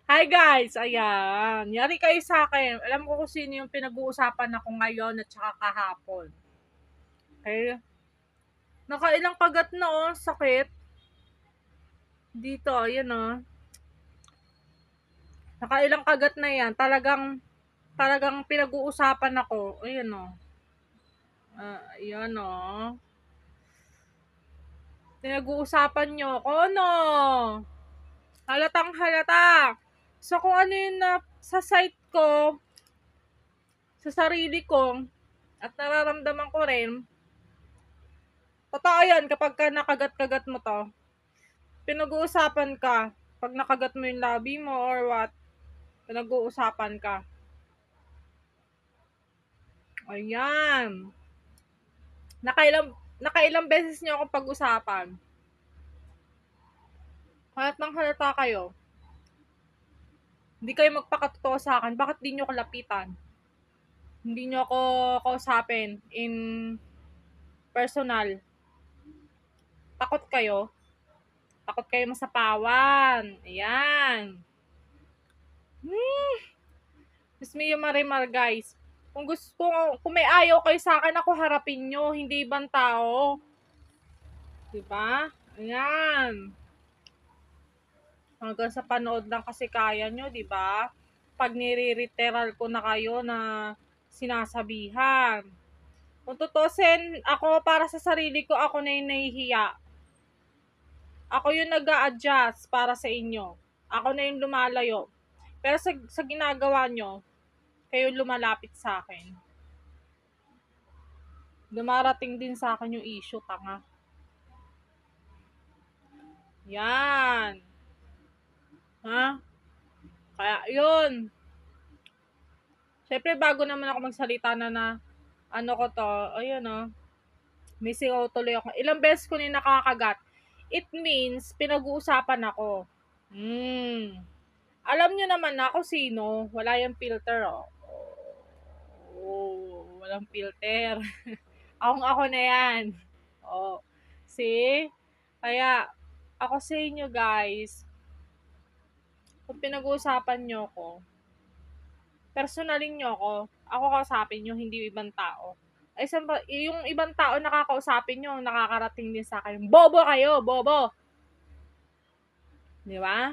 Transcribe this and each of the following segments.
Hi guys! Ayan, yari kayo sa akin. Alam ko kung sino yung pinag-uusapan ako ngayon at saka kahapon. Okay? Nakailang kagat na oh, sakit. Dito, ayan oh. Nakailang kagat na yan. Talagang pinag-uusapan ako. Ayan oh. Ayan oh. Pinag-uusapan nyo ako, no? Halatang halata. So kung ano yun na sa site ko, sa sarili ko, at nararamdaman ko rin, totoo yan kapag ka nakagat-kagat mo to. Pinag-uusapan ka. Pag nakagat mo yung labi mo or what, pinag-uusapan ka. Ayan. Nakailang beses niyo akong pag-usapan. Halata kayo. Hindi kayo magpakatotoo sa akin. Bakit di nyo ko lapitan? Hindi nyo ako kausapin in personal. Takot kayo. Takot kayo masapawan. Ayan. Miss me yung marimar, guys. Kung may ayaw kayo sa akin, ako harapin nyo, hindi ibang tao. Diba? Ayan. Hanggang sa panood lang kasi kaya nyo, diba? Pag nire-referral ko na kayo na sinasabihan. Kung tutusin, ako para sa sarili ko, ako na yung nahihiya. Ako yung nag-a-adjust para sa inyo. Ako na yung lumalayo. Pero sa ginagawa nyo, kayo lumalapit sa akin. Dumarating din sa akin yung issue, tanga. Yan. Ha? Kaya, yun. Siyempre, bago naman ako magsalita na ano ko to, ayun may singaw tuloy ako. Ilang beses ko na nakakagat. It means, pinag-uusapan ako. Alam nyo naman na ako sino, wala yung filter, oh. Oh, walang filter. Ako na yan. Oh, see? Kaya, ako sa inyo guys, kung pinag-uusapan nyo ko, personalin nyo ako kausapin nyo, hindi ibang tao. Ay, yung ibang tao nakakausapin nyo, nakakarating din sa akin. Bobo kayo, bobo! Di ba?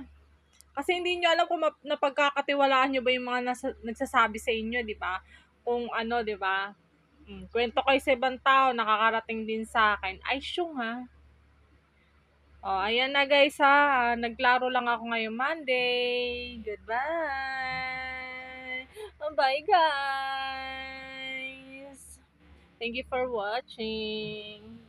Kasi hindi nyo alam kung napagkakatiwalaan nyo ba yung mga nagsasabi sa inyo, di ba? Kung ano, di ba? Kwento kayo sa ibang tao, nakakarating din sa akin. Ay, syung ha. Oh, ayan na guys ha. Naglaro lang ako ngayong Monday. Goodbye. Bye guys. Thank you for watching.